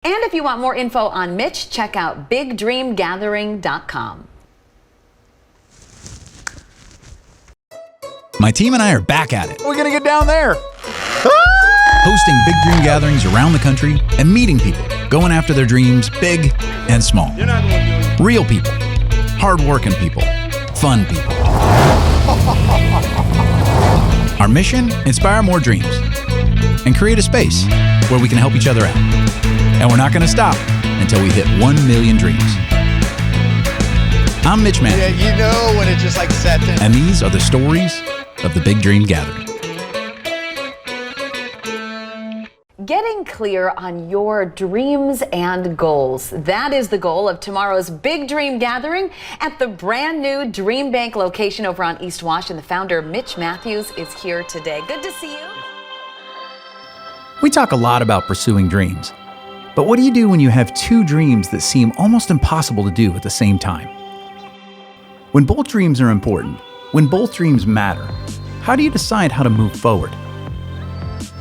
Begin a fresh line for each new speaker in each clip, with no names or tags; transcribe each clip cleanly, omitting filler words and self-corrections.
And if you want more info on Mitch, check out BigDreamGathering.com.
My team and I are back at it.
We're gonna get down there.
Hosting big dream gatherings around the country and meeting people, going after their dreams, big and small. Real people, hard-working people, fun people. Our mission? Inspire more dreams and create a space where we can help each other out. And we're not gonna stop until we hit 1 million dreams. I'm Mitch Matthews.
Yeah, you know when it just like sets in.
And these are the stories of the Big Dream Gathering.
Getting clear on your dreams and goals. That is the goal of tomorrow's Big Dream Gathering at the brand new DreamBank location over on East Wash. And the founder, Mitch Matthews, is here today. Good to see you.
We talk a lot about pursuing dreams. But what do you do when you have two dreams that seem almost impossible to do at the same time? When both dreams are important, when both dreams matter, how do you decide how to move forward?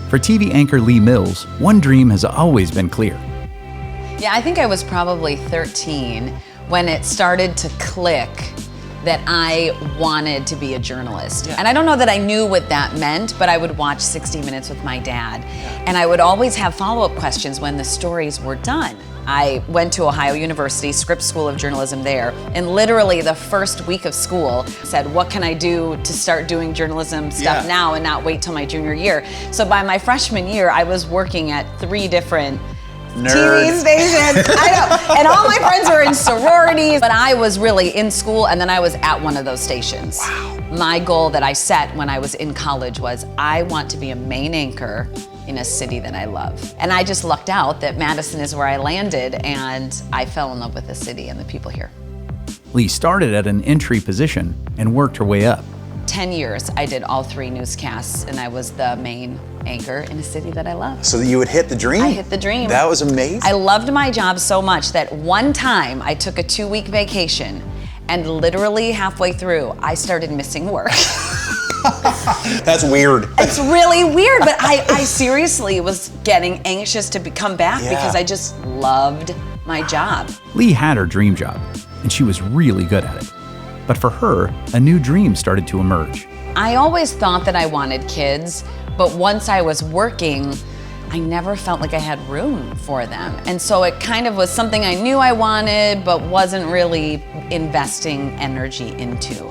For TV anchor Leigh Mills, one dream has always been clear.
Yeah, I think I was probably 13 when it started to click that I wanted to be a journalist. Yeah. And I don't know that I knew what that meant, but I would watch 60 Minutes with my dad. Yeah. And I would always have follow-up questions when the stories were done. I went to Ohio University, Scripps School of Journalism there, and literally the first week of school said, what can I do to start doing journalism stuff now and not wait till my junior year? So by my freshman year, I was working at 3 different TV stations. I know. And all my friends were in sororities, but I was really in school and then I was at one of those stations. Wow. My goal that I set when I was in college was I want to be a main anchor in a city that I love. And I just lucked out that Madison is where I landed and I fell in love with the city and the people here.
Leigh started at an entry position and worked her way up.
10 years I did all 3 newscasts and I was the main anchor in a city that I love.
So you would hit the dream?
I hit the dream.
That was amazing. I
loved my job so much that one time I took a 2-week vacation and literally halfway through I started missing work.
That's weird.
It's really weird, but I seriously was getting anxious to come back because I just loved my job.
Leigh had her dream job, and she was really good at it. But for her, a new dream started to emerge.
I always thought that I wanted kids, but once I was working, I never felt like I had room for them. And so it kind of was something I knew I wanted, but wasn't really investing energy into.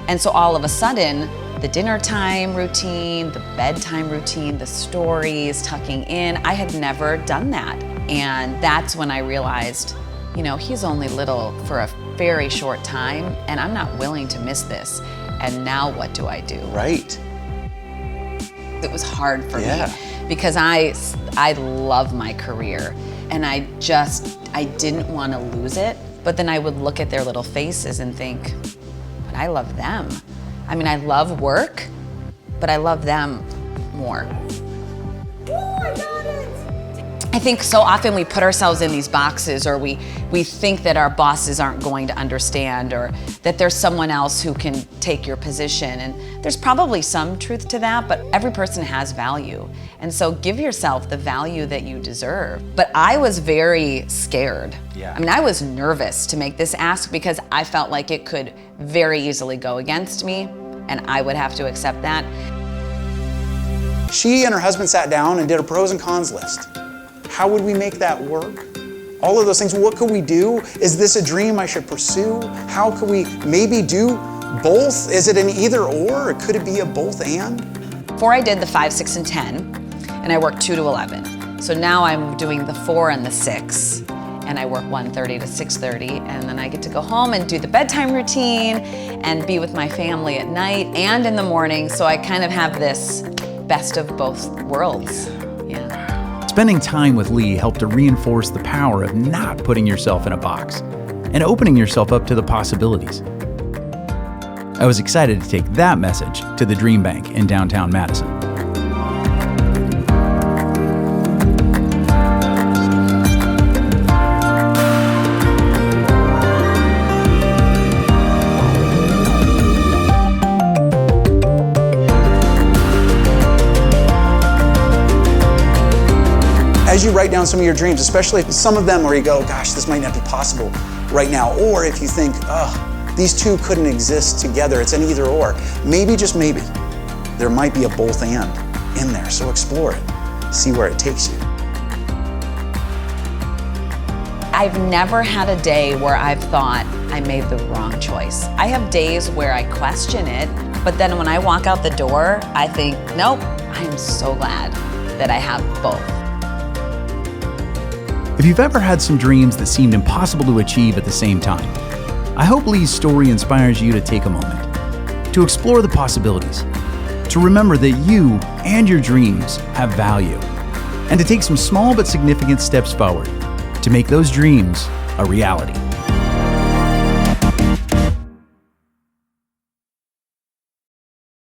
And so all of a sudden, the dinner time routine, the bedtime routine, the stories, tucking in, I had never done that. And that's when I realized, you know, he's only little for a very short time, and I'm not willing to miss this. And now what do I do?
Right.
It was hard for me because I love my career, and I didn't want to lose it. But then I would look at their little faces and think, but I love them. I mean, I love work, but I love them more. I think so often we put ourselves in these boxes, or we think that our bosses aren't going to understand, or that there's someone else who can take your position. And there's probably some truth to that, but every person has value. And so give yourself the value that you deserve. But I was very scared. I mean, I was nervous to make this ask because I felt like it could very easily go against me, and I would have to accept that.
She and her husband sat down and did a pros and cons list. How would we make that work? All of those things, what could we do? Is this a dream I should pursue? How could we maybe do both? Is it an either or could it be a both and?
Before I did the 5, 6, and 10, and I worked 2 to 11. So now I'm doing the 4 and the 6, and I work 1:30 to 6:30, and then I get to go home and do the bedtime routine and be with my family at night and in the morning. So I kind of have this best of both worlds.
Spending time with Leigh helped to reinforce the power of not putting yourself in a box and opening yourself up to the possibilities. I was excited to take that message to the DreamBank in downtown Madison.
as you write down some of your dreams, especially if some of them where you go, gosh, this might not be possible right now, or if you think, oh, these two couldn't exist together, it's an either or, maybe, just maybe, there might be a both and in there. So explore it, see where it takes you.
I've never had a day where I've thought I made the wrong choice. I have days where I question it, but then when I walk out the door, I think, nope, I'm so glad that I have both.
If you've ever had some dreams that seemed impossible to achieve at the same time, I hope Leigh's story inspires you to take a moment, to explore the possibilities, to remember that you and your dreams have value, and to take some small but significant steps forward to make those dreams a reality.